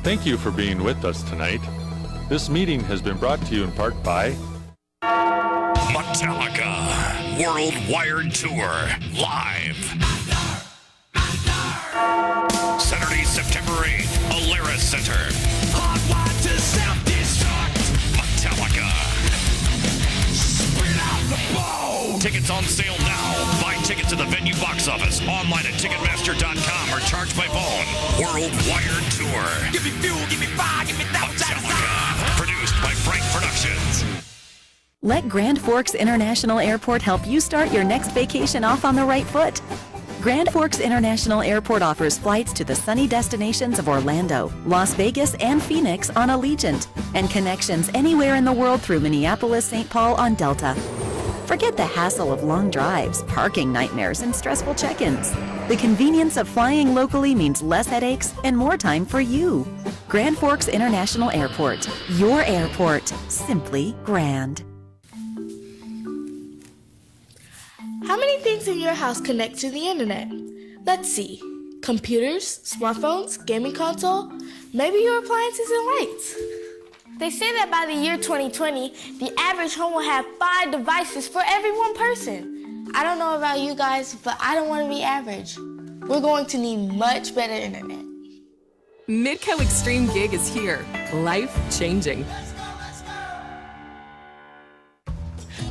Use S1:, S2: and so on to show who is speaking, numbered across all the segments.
S1: Thank you for being with us tonight. This meeting has been brought to you in part by
S2: Metallica World Wired Tour live. Saturday, September 8th, Alara Center. Hardwired to self-destruct. Metallica. Spit out the bone. Tickets on sale now. Buy tickets at the venue box office, online at Ticketmaster.com, or charge by phone. World Wired Tour. Give me fuel, give me fire, give me Metallica. Produced by Frank Productions.
S3: Let Grand Forks International Airport help you start your next vacation off on the right foot. Grand Forks International Airport offers flights to the sunny destinations of Orlando, Las Vegas, and Phoenix on Allegiant, and connections anywhere in the world through Minneapolis-St. Paul on Delta. Forget the hassle of long drives, parking nightmares, and stressful check-ins. The convenience of flying locally means less headaches and more time for you. Grand Forks International Airport, your airport, simply grand.
S4: How many things in your house connect to the internet? Let's see. Computers, smartphones, gaming console, maybe your appliances and lights. They say that by the year 2020, the average home will have 5 devices for every one person. I don't know about you guys, but I don't want to be average. We're going to need much better internet.
S5: Midco Extreme Gig is here. Life changing.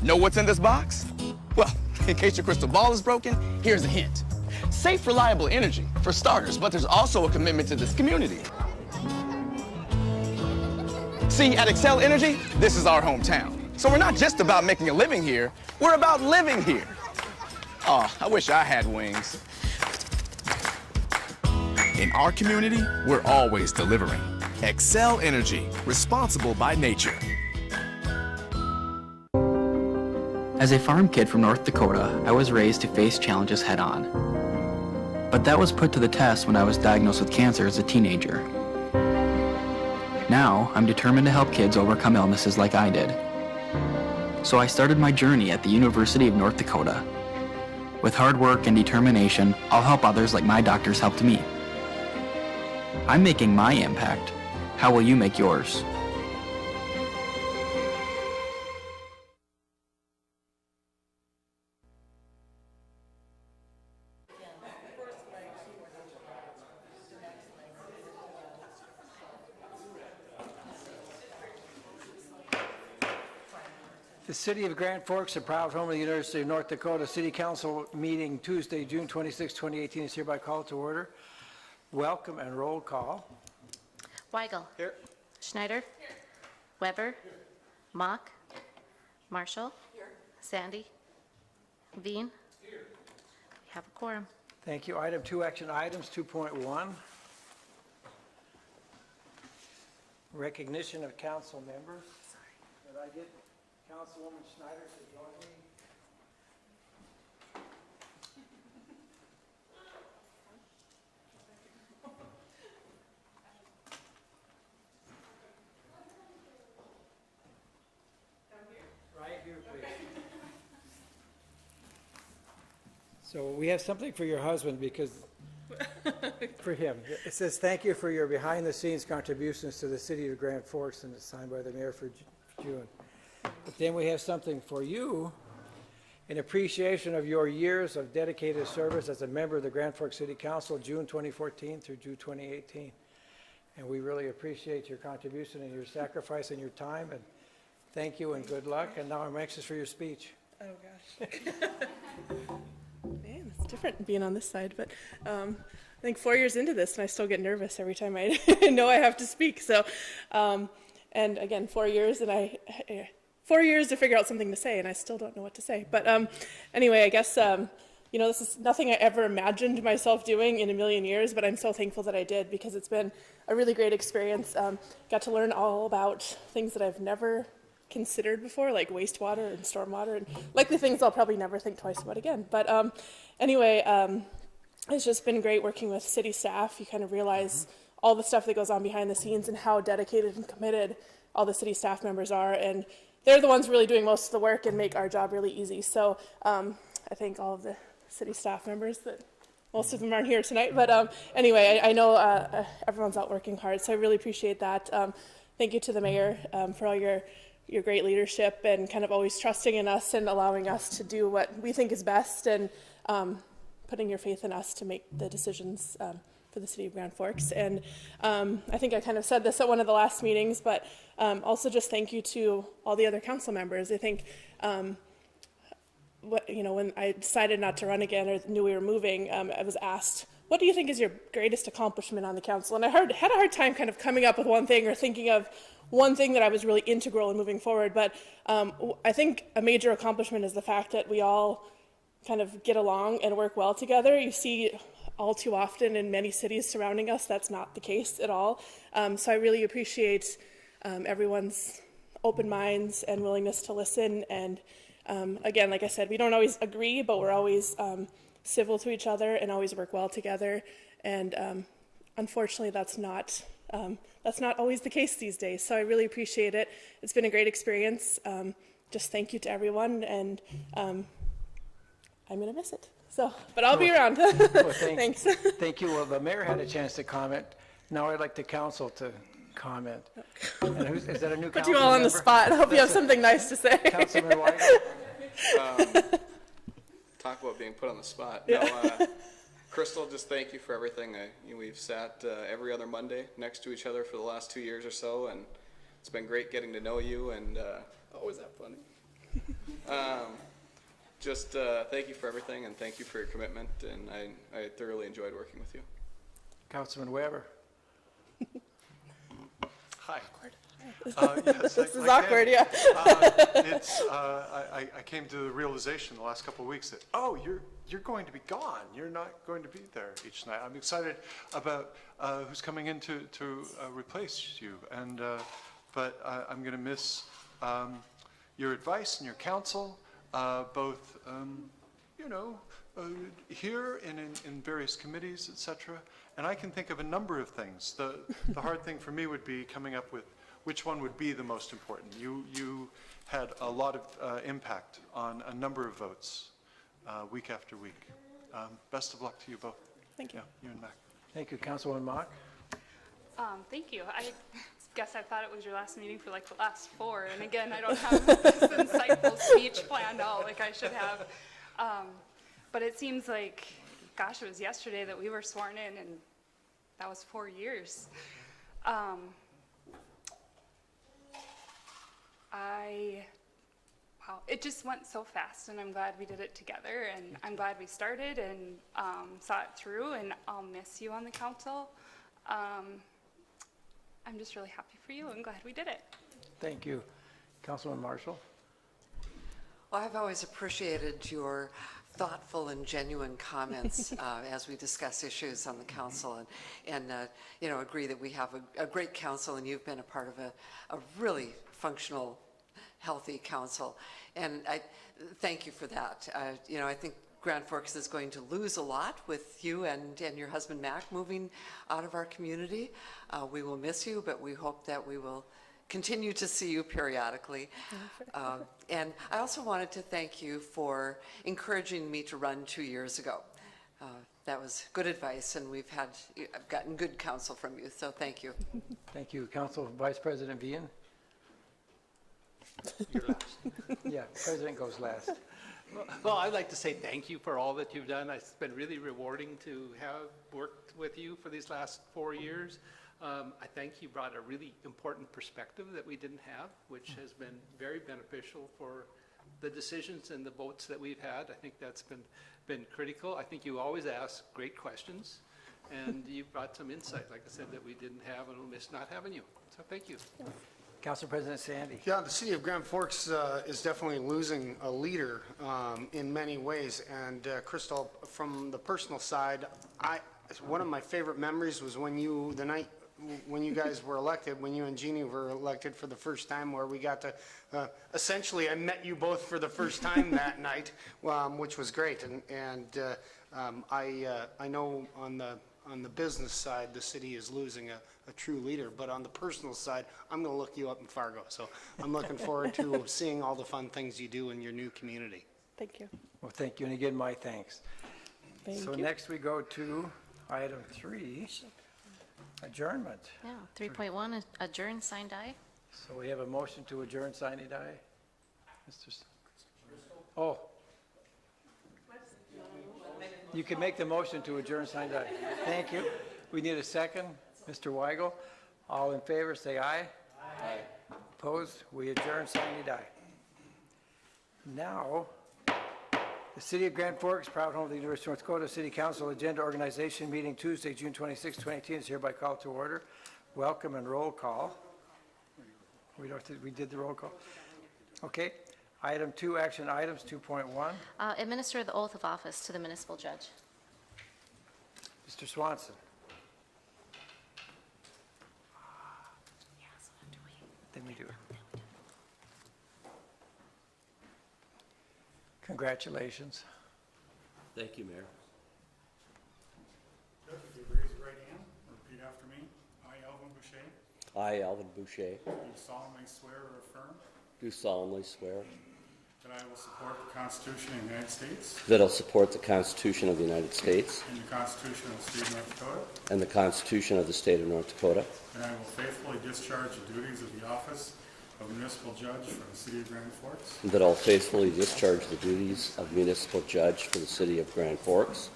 S6: Know what's in this box? Well, in case your crystal ball is broken, here's a hint. Safe, reliable energy, for starters, but there's also a commitment to this community. See, at Xcel Energy, this is our hometown. So we're not just about making a living here, we're about living here. Oh, I wish I had wings.
S7: In our community, we're always delivering. Xcel Energy, responsible by nature.
S8: As a farm kid from North Dakota, I was raised to face challenges head-on. But that was put to the test when I was diagnosed with cancer as a teenager. Now, I'm determined to help kids overcome illnesses like I did. So I started my journey at the University of North Dakota. With hard work and determination, I'll help others like my doctors helped me. I'm making my impact. How will you make yours?
S9: The City of Grand Forks, a proud home of the University of North Dakota City Council meeting Tuesday, June 26, 2018 is hereby called to order. Welcome and roll call.
S10: Weigel.
S9: Here.
S10: Schneider. Here. Weber. Here. Mock. Marshall. Here. Sandy. Veen. Here. We have a quorum.
S9: Thank you. Item 2, action items 2.1. Recognition of council members. Sorry. Did I get Councilwoman Schneider to join me? Right here, please. So we have something for your husband because for him. It says, thank you for your behind-the-scenes contributions to the City of Grand Forks, and it's signed by the mayor for June. But then we have something for you in appreciation of your years of dedicated service as a member of the Grand Forks City Council, June 2014 through June 2018. And we really appreciate your contribution and your sacrifice and your time, and thank you and good luck. And now I'm anxious for your speech.
S11: Oh gosh. Man, it's different being on this side, but I think 4 years into this and I still get nervous every time I know I have to speak. So, and again, 4 years and 4 years to figure out something to say, and I still don't know what to say. But anyway, I guess, you know, this is nothing I ever imagined myself doing in a million years, but I'm so thankful that I did because it's been a really great experience. Got to learn all about things that I've never considered before, like wastewater and stormwater, and likely things I'll probably never think twice about again. But anyway, it's just been great working with city staff. You kind of realize all the stuff that goes on behind the scenes and how dedicated and committed all the city staff members are, and they're the ones really doing most of the work and make our job really easy. So I thank all of the city staff members that most of them aren't here tonight, but anyway, I know everyone's out working hard, so I really appreciate that. Thank you to the mayor for all your great leadership and kind of always trusting in us and allowing us to do what we think is best, and putting your faith in us to make the decisions for the city of Grand Forks. And I think I kind of said this at one of the last meetings, but also just thank you to all the other council members. I think when I decided not to run again or knew we were moving, I was asked, what do you think is your greatest accomplishment on the council? And I had a hard time kind of coming up with one thing or thinking of one thing that I was really integral in moving forward. But I think a major accomplishment is the fact that we all kind of get along and work well together. You see all too often in many cities surrounding us, that's not the case at all. So I really appreciate everyone's open minds and willingness to listen. And again, like I said, we don't always agree, but we're always civil to each other and always work well together. And unfortunately, that's not always the case these days. So I really appreciate it. It's been a great experience. Just thank you to everyone, and I'm going to miss it. So, but I'll be around.
S9: Well,
S11: Thanks.
S9: Thank you. Well, the mayor had a chance to comment. Now I'd like the council to comment. And is that a new council
S11: Put you all on the
S9: member?
S11: spot. I hope you have something nice to say.
S9: Councilman White?
S12: Talk about being put on the spot.
S11: Yeah.
S12: No, Crystal, just thank you for everything. We've sat every other Monday next to each other for the last 2 years or so, and it's been great getting to know you. And oh, is that funny? Just thank you for everything, and thank you for your commitment. And I thoroughly enjoyed working with you.
S9: Councilman Weber?
S13: Hi.
S11: This is awkward, yeah.
S13: I came to the realization the last couple of weeks that, oh, you're going to be gone. You're not going to be there each night. I'm excited about who's coming in to replace you. And but I'm going to miss your advice and your counsel, both here and in various committees, etc. And I can think of a number of things. The hard thing for me would be coming up with which one would be the most important. You had a lot of impact on a number of votes week after week. Best of luck to you both.
S11: Thank you.
S13: Yeah, you and Mac.
S9: Thank you. Councilwoman Mock?
S14: Thank you. I guess I thought it was your last meeting for like the last 4. And again, I don't have this insightful speech planned out like I should have. But it seems like, gosh, it was yesterday that we were sworn in, and that was 4 years. Wow, it just went so fast, and I'm glad we did it together, and I'm glad we started and saw it through, and I'll miss you on the council. I'm just really happy for you and glad we did it.
S9: Thank you. Councilman Marshall?
S15: Well, I've always appreciated your thoughtful and genuine comments as we discuss issues on the council, and agree that we have a great council, and you've been a part of a really functional, healthy council, and I thank you for that. I think Grand Forks is going to lose a lot with you and your husband Mac moving out of our community. We will miss you, but we hope that we will continue to see you periodically. And I also wanted to thank you for encouraging me to run 2 years ago. That was good advice, and I've gotten good counsel from you, so thank you.
S9: Thank you. Council Vice President Vian?
S16: You're last.
S9: Yeah, President goes last.
S16: Well, I'd like to say thank you for all that you've done. It's been really rewarding to have worked with you for these last 4 years. I think you brought a really important perspective that we didn't have, which has been very beneficial for the decisions and the votes that we've had. I think that's been critical. I think you always ask great questions, and you brought some insight, like I said, that we didn't have, and we'll miss not having you. So thank you.
S9: Council President Sandy.
S17: Yeah, the city of Grand Forks is definitely losing a leader in many ways. And Crystal, from the personal side, one of my favorite memories was the night when you guys were elected, when you and Jeannie were elected for the first time, where we got to, essentially, I met you both for the first time that night, which was great. And I know on the business side, the city is losing a true leader, but on the personal side, I'm going to look you up in Fargo. So I'm looking forward to seeing all the fun things you do in your new community.
S11: Thank you.
S9: Well, thank you, and again, my thanks.
S11: Thank
S9: So
S11: you.
S9: next we go to item 3, adjournment.
S10: Yeah, 3.1, adjourn, sign, die.
S9: So we have a motion to adjourn, sine die. Mr. Oh. You can make the motion to adjourn, sine die. Thank you. We need a second. Mr. Weigel. All in favor, say aye. Aye. Opposed? We adjourn, sine die. Now, the City of Grand Forks, proud home of the University of North Dakota City Council Agenda Organization Meeting Tuesday, June 26, 2018 is hereby called to order. Welcome and roll call. We did the roll call. Okay. Item 2, action items, 2.1.
S10: Administer the oath of office to the municipal judge.
S9: Mr. Swanson. Then we do it. Congratulations.
S18: Thank you, Mayor.
S19: Judge, if you raise your right hand, repeat after me. I, Alvin Boucher,
S18: I, Alvin Boucher,
S19: do solemnly swear or affirm
S18: do solemnly swear
S19: that I will support the Constitution of the United States
S18: that I'll support the Constitution of the United States
S19: and the Constitution of the State of North Dakota,
S18: and the Constitution of the State of North Dakota,
S19: and I will faithfully discharge the duties of the office of municipal judge for the City of Grand Forks
S18: and that I'll faithfully discharge the duties of municipal judge for the City of Grand Forks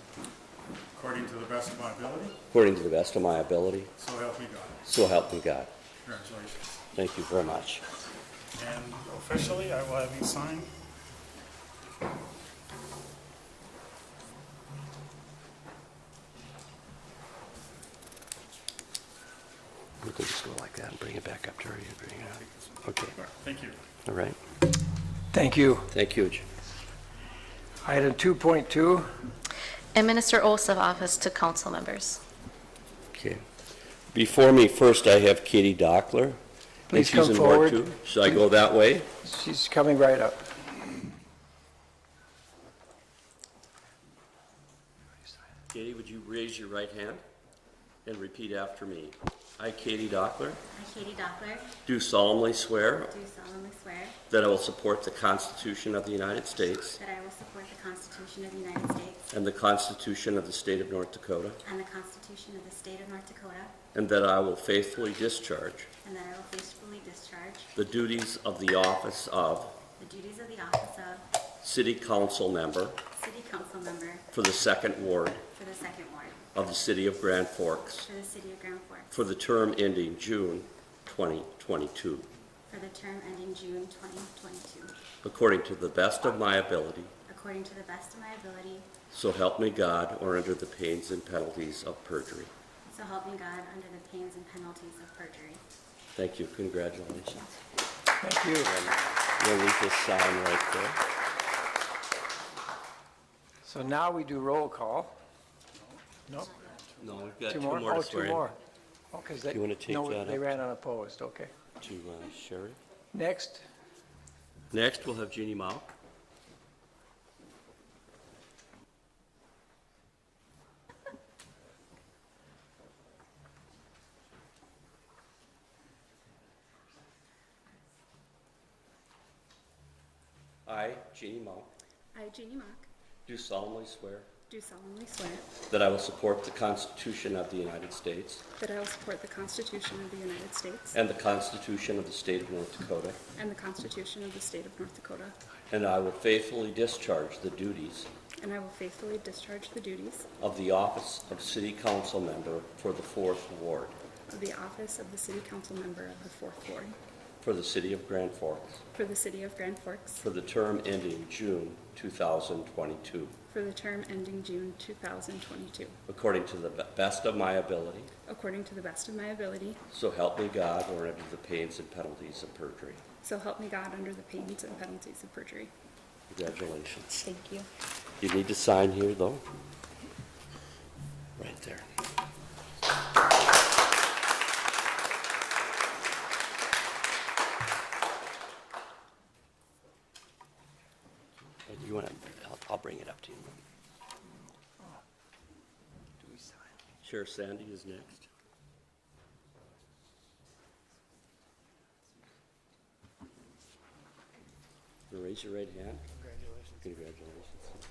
S19: according to the best of my ability,
S18: according to the best of my ability,
S19: so help me God.
S18: so help me God.
S19: Congratulations.
S18: Thank you very much.
S19: And officially, I will have you sign.
S18: You can just go like that and bring it back up to her. You bring it up. Okay.
S19: Thank you.
S18: All right.
S9: Thank you.
S18: Thank you.
S9: Item 2.2.
S10: Administer oaths of office to council members.
S18: Okay. Before me, first I have Katie Dockler.
S9: Please
S18: She's
S9: come
S18: in Ward
S9: forward.
S18: 2. Should I go that way?
S9: She's coming right up.
S18: Katie, would you raise your right hand and repeat after me? I, Katie Dockler,
S20: I, Katie Dockler,
S18: do solemnly swear
S20: do solemnly swear
S18: that I will support the Constitution of the United States
S20: that I will support the Constitution of the United States
S18: and the Constitution of the State of North Dakota,
S20: and the Constitution of the State of North Dakota,
S18: and that I will faithfully discharge
S20: and that I will faithfully discharge
S18: the duties of the office of
S20: the duties of the office of
S18: City Council Member
S20: City Council Member
S18: for the 2nd Ward
S20: for the 2nd Ward
S18: of the City of Grand Forks
S20: for the City of Grand Forks
S18: for the term ending June 2022,
S20: for the term ending June 2022,
S18: according to the best of my ability,
S20: according to the best of my ability,
S18: so help me God, or under the pains and penalties of perjury.
S20: so help me God under the pains and penalties of perjury.
S18: Thank you. Congratulations.
S9: Thank you.
S18: You'll need to sign right there.
S9: So now we do roll call. No?
S18: No, we've got
S9: Two
S18: two
S9: more?
S18: more to
S9: Oh,
S18: swear
S9: two
S18: in.
S9: more. Oh, 'cause they,
S18: You wanna take
S9: no,
S18: that
S9: they
S18: up?
S9: ran unopposed, okay.
S18: To Sherry.
S9: Next,
S18: Next, we'll have Jeannie Mao. I, Jeannie Mao,
S14: I, Jeannie Mock,
S18: do solemnly swear
S14: do solemnly swear
S18: that I will support the Constitution of the United States
S14: that I will support the Constitution of the United States
S18: and the Constitution of the State of North Dakota,
S14: and the Constitution of the State of North Dakota,
S18: and I will faithfully discharge the duties
S14: and I will faithfully discharge the duties
S18: of the office of City Council Member for the 4th Ward
S14: of the office of the City Council Member of the 4th Ward
S18: for the City of Grand Forks
S14: for the City of Grand Forks
S18: for the term ending June 2022,
S14: for the term ending June 2022,
S18: according to the best of my ability,
S14: according to the best of my ability,
S18: so help me God, or under the pains and penalties of perjury.
S14: so help me God under the pains and penalties of perjury.
S18: Congratulations.
S14: Thank you.
S18: You need to sign here, though. Right there. You want to? I'll bring it up to you. Sheriff Sandy is next. You raise your right hand.
S9: congratulations.
S18: Congratulations.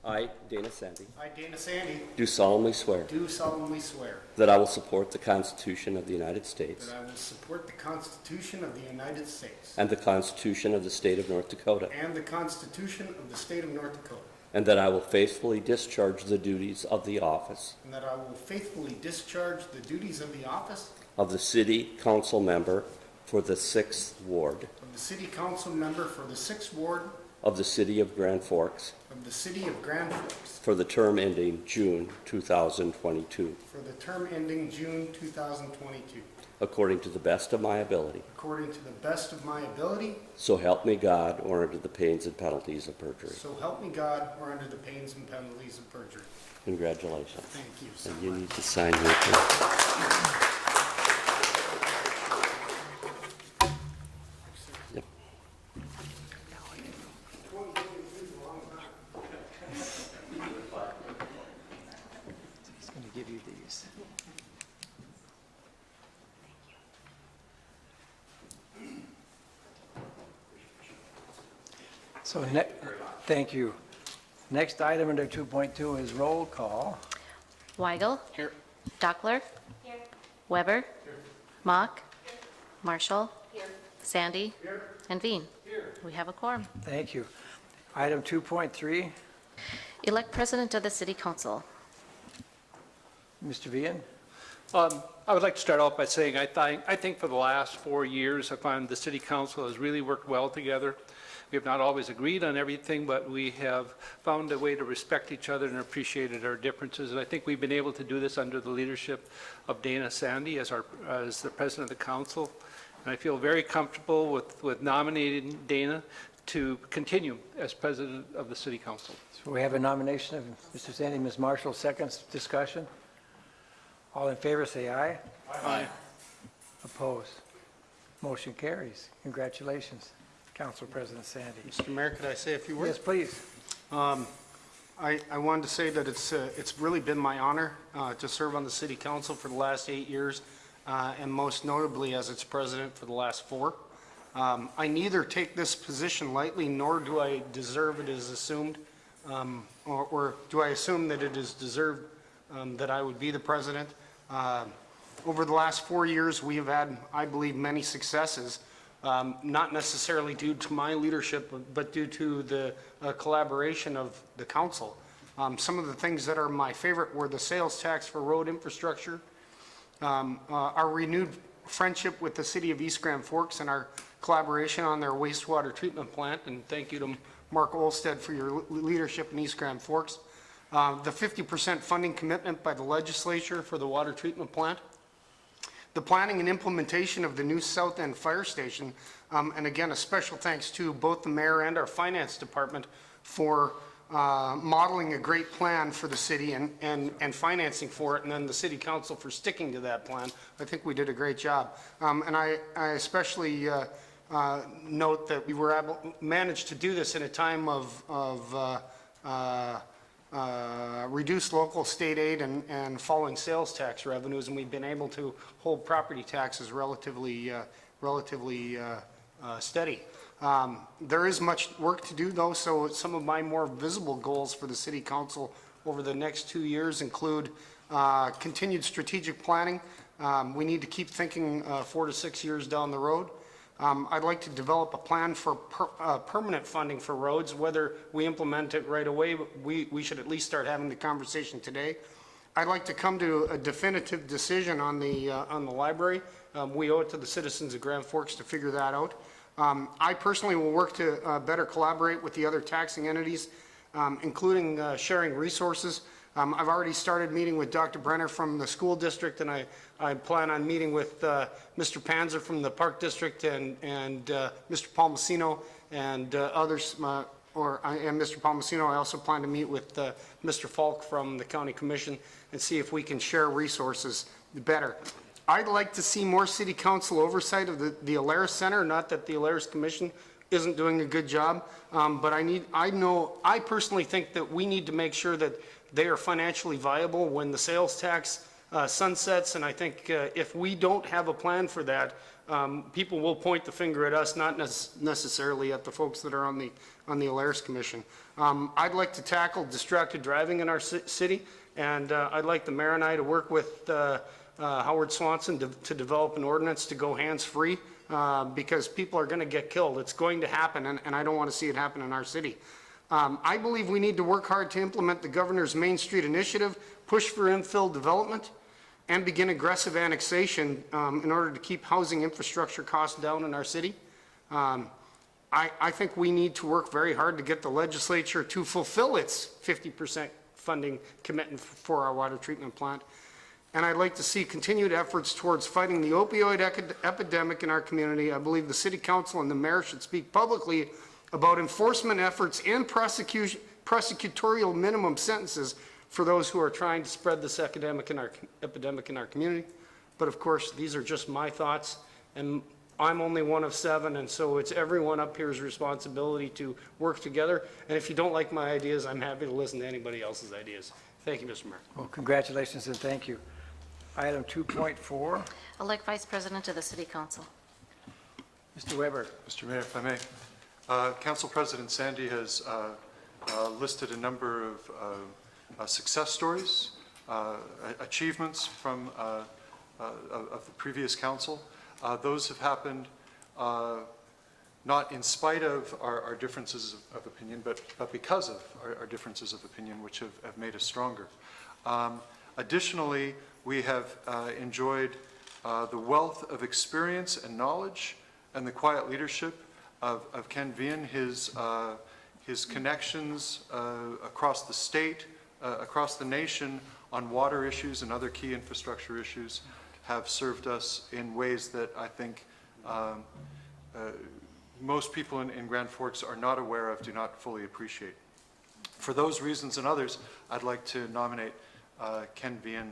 S18: I, Dana Sandy,
S17: I, Dana Sandy,
S18: do solemnly swear
S17: do solemnly swear
S18: that I will support the Constitution of the United States
S17: that I will support the Constitution of the United States
S18: and the Constitution of the State of North Dakota,
S17: and the Constitution of the State of North Dakota,
S18: and that I will faithfully discharge the duties of the office
S17: and that I will faithfully discharge the duties of the office
S18: of the City Council Member for the 6th Ward
S17: of the City Council Member for the 6th Ward
S18: of the City of Grand Forks
S17: of the City of Grand Forks
S18: for the term ending June 2022,
S17: for the term ending June 2022,
S18: according to the best of my ability.
S17: according to the best of my ability,
S18: So help me God, or under the pains and penalties of perjury.
S17: so help me God, or under the pains and penalties of perjury.
S18: Congratulations.
S17: Thank you so
S18: And you
S17: much.
S18: need to sign here too. Yep.
S9: He's going to give you these. So, thank you. Next item under 2.2 is roll call.
S10: Weigel. Here. Dockler. Here. Weber. Here. Mock. Here. Marshall. Here. Sandy. Here. And Veen. Here. We have a quorum.
S9: Thank you. Item 2.3,
S10: Elect President of the City Council.
S9: Mr. Vian.
S16: I would like to start out by saying I think for the last 4 years, I find the City Council has really worked well together. We have not always agreed on everything, but we have found a way to respect each other and appreciated our differences. And I think we've been able to do this under the leadership of Dana Sandy as the President of the Council. And I feel very comfortable with nominating Dana to continue as President of the City Council.
S9: So we have a nomination of Mr. Sandy, Ms. Marshall, seconds, discussion. All in favor, say aye.
S16: Aye.
S9: Opposed? Motion carries. Congratulations, Council President Sandy.
S17: Mr. Mayor, could I say a few words?
S9: Yes, please.
S17: I wanted to say that it's really been my honor to serve on the City Council for the last 8 years, and most notably as its president for the last 4. I neither take this position lightly, nor do I deserve it as assumed, or do I assume that it is deserved that I would be the president. Over the last 4 years, we have had, I believe, many successes, not necessarily due to my leadership, but due to the collaboration of the council. Some of the things that are my favorite were the sales tax for road infrastructure, our renewed friendship with the city of East Grand Forks and our collaboration on their wastewater treatment plant, and thank you to Mark Olstead for your leadership in East Grand Forks. The 50% funding commitment by the legislature for the water treatment plant. The planning and implementation of the new South End Fire Station, and again, a special thanks to both the mayor and our finance department for modeling a great plan for the city and financing for it, and then the city council for sticking to that plan. I think we did a great job. And I especially note that we were managed to do this in a time of reduced local state aid and falling sales tax revenues, and we've been able to hold property taxes relatively steady. There is much work to do, though, so some of my more visible goals for the City Council over the next 2 years include continued strategic planning. We need to keep thinking 4 to 6 years down the road. I'd like to develop a plan for permanent funding for roads. Whether we implement it right away, we should at least start having the conversation today. I'd like to come to a definitive decision on the library. We owe it to the citizens of Grand Forks to figure that out. I personally will work to better collaborate with the other taxing entities, including sharing resources. I've already started meeting with Dr. Brenner from the school district, and I plan on meeting with Mr. Panzer from the park district and Mr. Palmasino and others, and Mr. Palmasino. I also plan to meet with Mr. Falk from the county commission and see if we can share resources better. I'd like to see more city council oversight of the Alaris Center. Not that the Alaris Commission isn't doing a good job, but I personally think that we need to make sure that they are financially viable when the sales tax sunsets, and I think if we don't have a plan for that, people will point the finger at us, not necessarily at the folks that are on the Alaris Commission. I'd like to tackle distracted driving in our city, and I'd like the mayor and I to work with Howard Swanson to develop an ordinance to go hands-free, because people are going to get killed. It's going to happen, and I don't want to see it happen in our city. I believe we need to work hard to implement the governor's Main Street initiative, push for infill development, and begin aggressive annexation in order to keep housing infrastructure costs down in our city. I think we need to work very hard to get the legislature to fulfill its 50% funding commitment for our water treatment plant. And I'd like to see continued efforts towards fighting the opioid epidemic in our community. I believe the city council and the mayor should speak publicly about enforcement efforts and prosecutorial minimum sentences for those who are trying to spread this epidemic in our community. But of course, these are just my thoughts, and I'm only one of 7, and so it's everyone up here's responsibility to work together. And if you don't like my ideas, I'm happy to listen to anybody else's ideas. Thank you, Mr. Mayor.
S9: Well, congratulations and thank you. Item 2.4.
S10: Elect Vice President of the City Council.
S9: Mr. Weber.
S13: Mr. Mayor, if I may. Council President Sandy has listed a number of success stories, achievements from of the previous council. Those have happened not in spite of our differences of opinion, but because of our differences of opinion, which have made us stronger. Additionally, we have enjoyed the wealth of experience and knowledge and the quiet leadership of Ken Vian, his connections across the state, across the nation on water issues and other key infrastructure issues have served us in ways that I think most people in Grand Forks are not aware of, do not fully appreciate. For those reasons and others, I'd like to nominate Ken Vian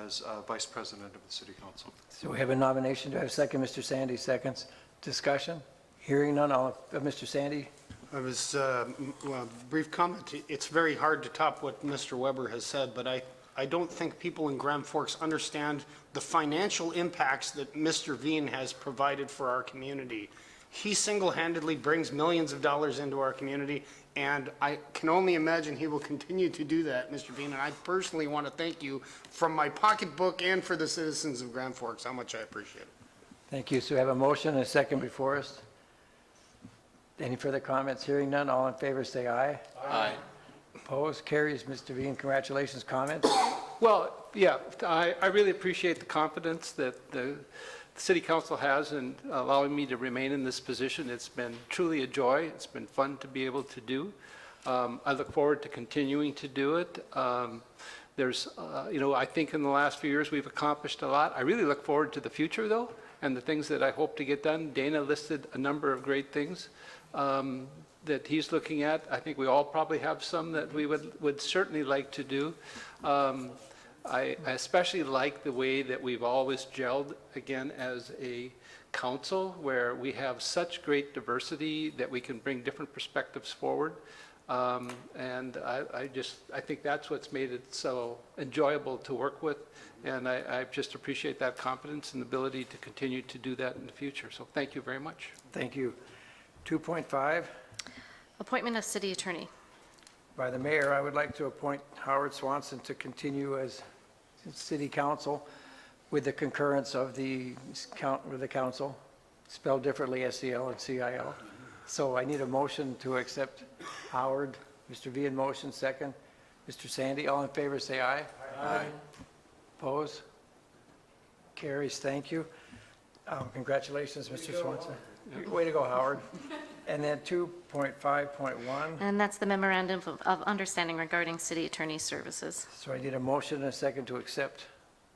S13: as Vice President of the City Council.
S9: So we have a nomination. Do I have a second? Mr. Sandy seconds. Discussion? Hearing none. Mr. Sandy?
S17: I was, well, brief comment. It's very hard to top what Mr. Weber has said, but I don't think people in Grand Forks understand the financial impacts that Mr. Vian has provided for our community. He single-handedly brings millions of dollars into our community, and I can only imagine he will continue to do that, Mr. Vian, and I personally want to thank you from my pocketbook and for the citizens of Grand Forks, how much I appreciate it.
S9: Thank you. So we have a motion and a second before us. Any further comments? Hearing none. All in favor say aye.
S16: Aye.
S9: Opposed? Carries. Mr. Vian, congratulations. Comments?
S16: Well, yeah, I really appreciate the confidence that the City Council has in allowing me to remain in this position. It's been truly a joy. It's been fun to be able to do. I look forward to continuing to do it. There's, you know, I think in the last few years we've accomplished a lot. I really look forward to the future, though, and the things that I hope to get done. Dana listed a number of great things that he's looking at. I think we all probably have some that we would certainly like to do. I especially like the way that we've always gelled, again, as a council, where we have such great diversity that we can bring different perspectives forward. And I think that's what's made it so enjoyable to work with. And I just appreciate that confidence and ability to continue to do that in the future. So thank you very much.
S9: Thank you. 2.5.
S10: Appointment of City Attorney.
S9: By the mayor, I would like to appoint Howard Swanson to continue as City Council with the concurrence of the council, spelled differently, SCL and CIL. So I need a motion to accept Howard. Mr. Vian, motion second. Mr. Sandy, all in favor say aye. Aye. Oppose? Carries. Thank you. Congratulations, Mr. Swanson. Way to go, Howard. And then 2.5.1.
S10: And that's the Memorandum of Understanding regarding City Attorney Services.
S9: So I need a motion and a second to accept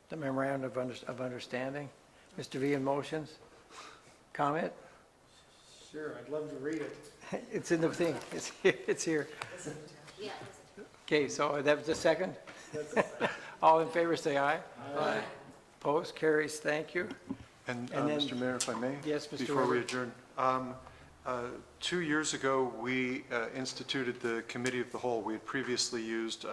S9: the Memorandum of Understanding. Mr. Vian, motions? Comment?
S17: Sure, I'd love to read it.
S9: It's in the thing. It's here. Okay, so that was the second? All in favor say aye. Aye. Opposed? Carries. Thank you.
S13: And
S9: then,
S13: Mr. Mayor, if I may?
S9: Yes, Mr.
S13: Before we
S9: Weber.
S13: adjourn. 2 years ago, we instituted the Committee of the Whole. We had previously used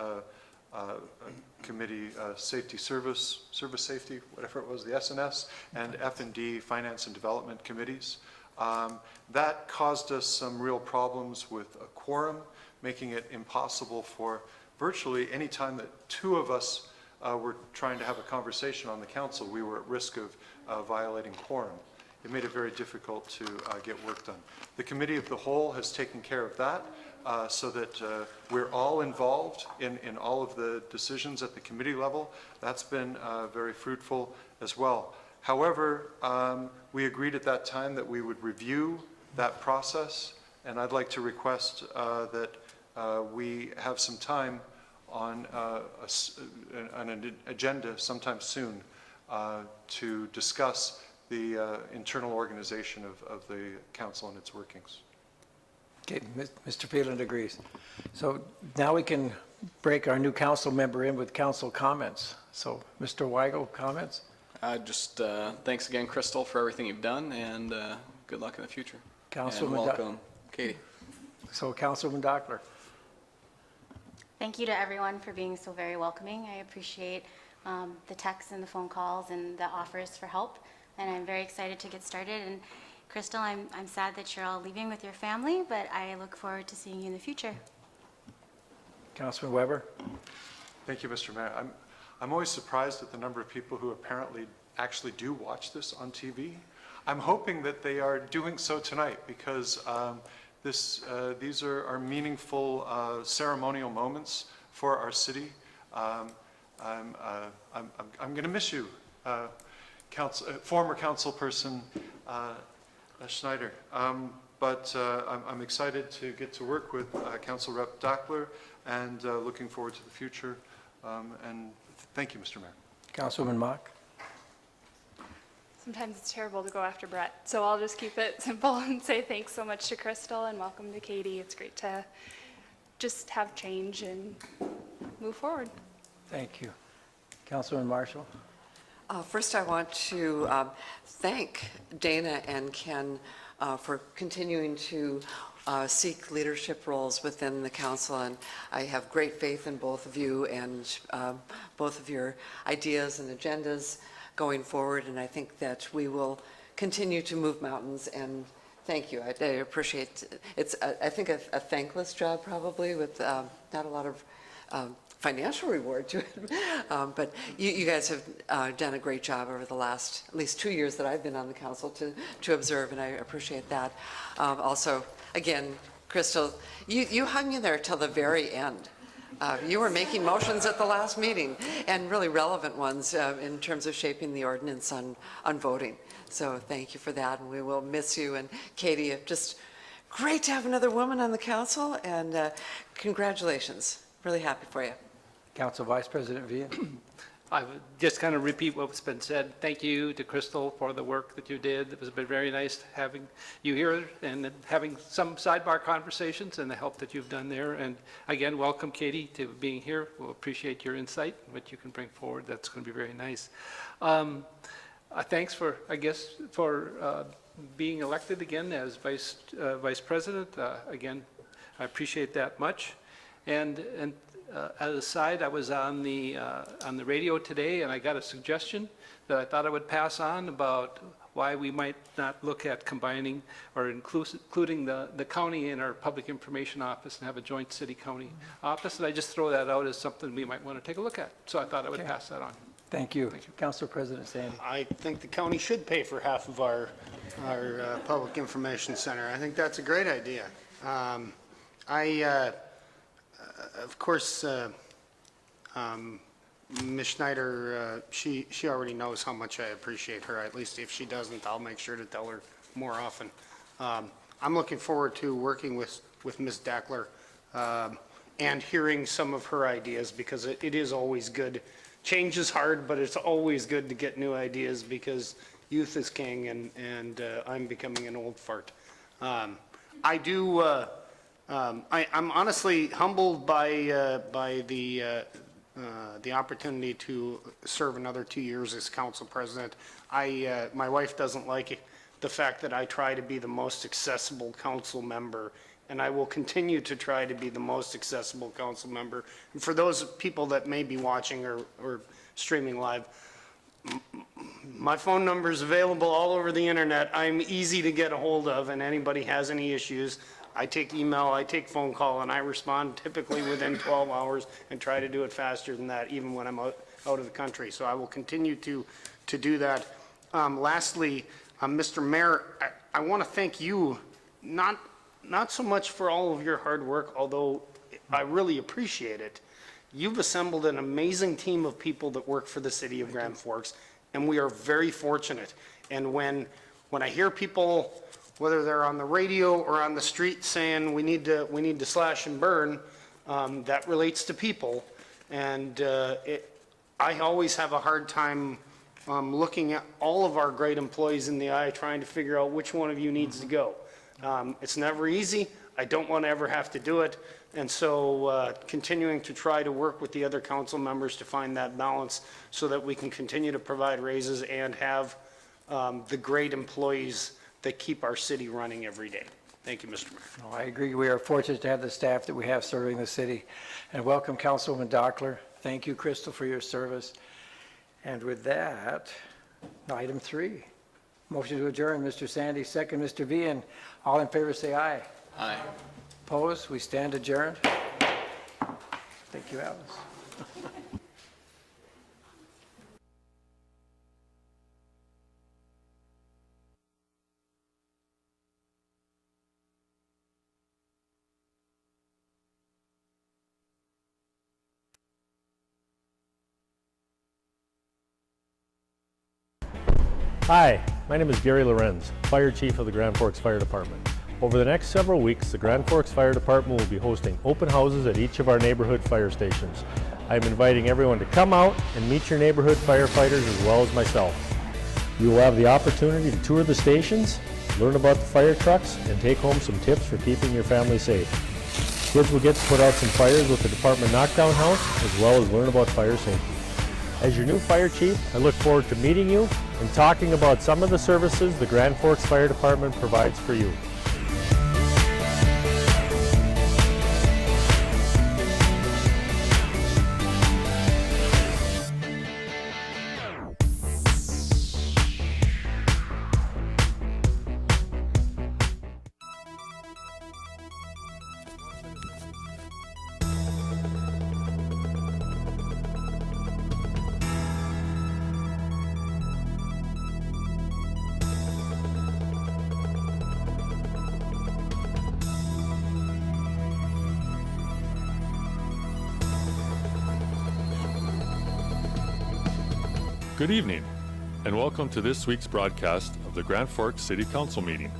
S13: Committee Safety Service Safety, whatever it was, the SNS, and F&D Finance and Development Committees. That caused us some real problems with a quorum, making it impossible for virtually any time that two of us were trying to have a conversation on the council, we were at risk of violating quorum. It made it very difficult to get work done. The Committee of the Whole has taken care of that so that we're all involved in all of the decisions at the committee level. That's been very fruitful as well. However, we agreed at that time that we would review that process, and I'd like to request that we have some time on an agenda sometime soon to discuss the internal organization of the council and its workings.
S9: Okay, Mr. Phelan agrees. So now we can break our new council member in with council comments. So, Mr. Weigel, comments?
S12: Just thanks again, Crystal, for everything you've done, and good luck in the future.
S9: Councilman
S12: and welcome, Katie.
S9: So, Councilman Dockler.
S20: Thank you to everyone for being so very welcoming. I appreciate the texts and the phone calls and the offers for help, and I'm very excited to get started. And Crystal, I'm sad that you're all leaving with your family, but I look forward to seeing you in the future.
S9: Councilman Weber.
S13: Thank you, Mr. Mayor. I'm always surprised at the number of people who apparently actually do watch this on TV. I'm hoping that they are doing so tonight because these are meaningful ceremonial moments for our city. I'm going to miss you, former councilperson Schneider. But I'm excited to get to work with Council Rep Dockler and looking forward to the future. And thank you, Mr. Mayor.
S9: Councilwoman Mock.
S14: Sometimes it's terrible to go after Brett, so I'll just keep it simple and say thanks so much to Crystal and welcome to Katie. It's great to just have change and move forward.
S9: Thank you. Councilman Marshall.
S15: First, I want to thank Dana and Ken for continuing to seek leadership roles within the council, and I have great faith in both of you and both of your ideas and agendas going forward, and I think that we will continue to move mountains, and thank you. I appreciate it. It's, I think, a thankless job probably with not a lot of financial reward to it, but you guys have done a great job over the last at least 2 years that I've been on the council to observe, and I appreciate that. Also, again, Crystal, you hung in there till the very end. You were making motions at the last meeting, and really relevant ones in terms of shaping the ordinance on voting. So thank you for that, and we will miss you. And Katie, just great to have another woman on the council, and congratulations. Really happy for you.
S9: Council Vice President Villa.
S16: I would just kind of repeat what's been said. Thank you to Crystal for the work that you did. It was been very nice having you here and having some sidebar conversations and the help that you've done there. And again, welcome, Katie, to being here. We'll appreciate your insight and what you can bring forward. That's going to be very nice. Thanks for, I guess, for being elected again as Vice President. Again, I appreciate that much. And as a side, I was on the radio today, and I got a suggestion that I thought I would pass on about why we might not look at combining or including the county in our public information office and have a joint city-county office. And I just throw that out as something we might want to take a look at. So I thought I would pass that on.
S9: Thank you. Council President Sandy.
S17: I think the county should pay for half of our public information center. I think that's a great idea. Of course, Ms. Schneider, she already knows how much I appreciate her. At least if she doesn't, I'll make sure to tell her more often. I'm looking forward to working with Ms. Dackler and hearing some of her ideas, because it is always good. Change is hard, but it's always good to get new ideas, because youth is king, and I'm becoming an old fart. I'm honestly humbled by the opportunity to serve another 2 years as council president. My wife doesn't like the fact that I try to be the most accessible council member and I will continue to try to be the most accessible council member. And for those people that may be watching or streaming live, my phone number is available all over the internet. I'm easy to get a hold of, and anybody has any issues, I take email, I take phone call, and I respond typically within 12 hours and try to do it faster than that, even when I'm out of the country. So I will continue to do that. Lastly, Mr. Mayor, I want to thank you, not so much for all of your hard work, although I really appreciate it. You've assembled an amazing team of people that work for the city of Grand Forks, and we are very fortunate. And when I hear people, whether they're on the radio or on the street, saying we need to slash and burn, that relates to people. And I always have a hard time looking at all of our great employees in the eye, trying to figure out which one of you needs to go. It's never easy. I don't want to ever have to do it. And so continuing to try to work with the other council members to find that balance so that we can continue to provide raises and have the great employees that keep our city running every day. Thank you, Mr. Mayor.
S9: No, I agree. We are fortunate to have the staff that we have serving the city. And welcome, Councilwoman Dockler. Thank you, Crystal, for your service. And with that, item 3, motion to adjourn. Mr. Sandy, second. Mr. Vian, all in favor say aye.
S6: Aye.
S9: Opposed? We stand adjourned. Thank you, Alice.
S21: Hi, my name is Gary Lorenz, Fire Chief of the Grand Forks Fire Department. Over the next several weeks, the Grand Forks Fire Department will be hosting open houses at each of our neighborhood fire stations. I'm inviting everyone to come out and meet your neighborhood firefighters as well as myself. You will have the opportunity to tour the stations, learn about the fire trucks, and take home some tips for keeping your family safe. Kids will get to put out some fires with the department knockdown house, as well as learn about fire safety. As your new fire chief, I look forward to meeting you and talking about some of the services the Grand Forks Fire Department provides for you.
S1: Good evening, and welcome to this week's broadcast of the Grand Forks City Council meeting.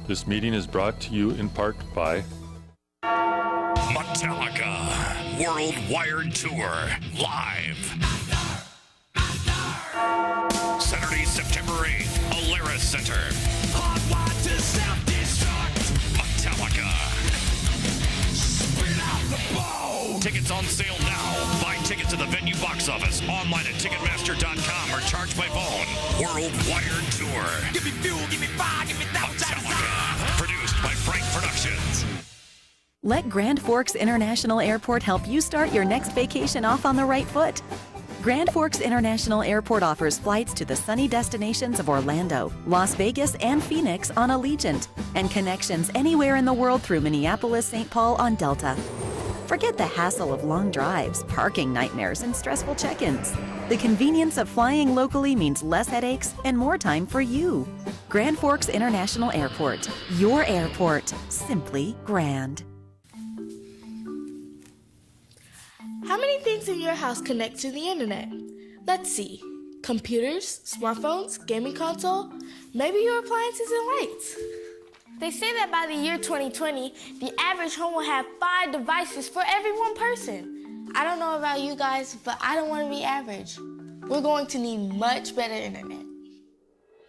S1: This meeting is brought to you in part by
S2: Metallica World Wired Tour live. Saturday, September 8th, Alaris Center. Hardwired to self-destruct. Metallica. Spit out the bone. Tickets on sale now. Buy tickets at the venue box office, online at Ticketmaster.com, or charge by phone. World Wired Tour. Give me fuel, give me fire, give me Metallica. Produced by Frank Productions.
S3: Let Grand Forks International Airport help you start your next vacation off on the right foot. Grand Forks International Airport offers flights to the sunny destinations of Orlando, Las Vegas, and Phoenix on Allegiant, and connections anywhere in the world through Minneapolis-St. Paul on Delta. Forget the hassle of long drives, parking nightmares, and stressful check-ins. The convenience of flying locally means less headaches and more time for you. Grand Forks International Airport, your airport, simply grand.
S4: How many things in your house connect to the internet? Let's see. Computers, smartphones, gaming console, maybe your appliances and lights. They say that by the year 2020, the average home will have 5 devices for every one person. I don't know about you guys, but I don't want to be average. We're going to need much better internet.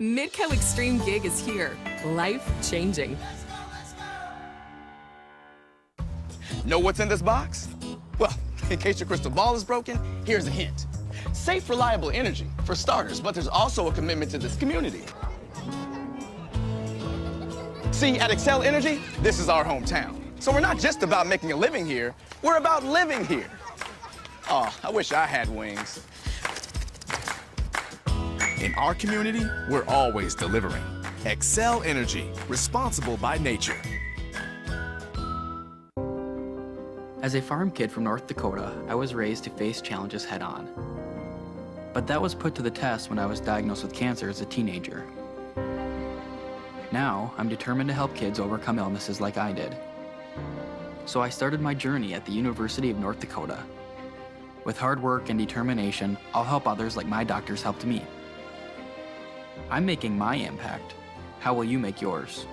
S5: Midco Extreme Gig is here. Life changing.
S6: Know what's in this box? Well, in case your crystal ball is broken, here's a hint. Safe, reliable energy, for starters, but there's also a commitment to this community. See, at Excel Energy, this is our hometown. So we're not just about making a living here, we're about living here. Oh, I wish I had wings.
S2: In our community, we're always delivering. Excel Energy, responsible by nature.
S8: As a farm kid from North Dakota, I was raised to face challenges head on. But that was put to the test when I was diagnosed with cancer as a teenager. Now, I'm determined to help kids overcome illnesses like I did. So I started my journey at the University of North Dakota. With hard work and determination, I'll help others like my doctors helped me. I'm making my impact. How will you make yours?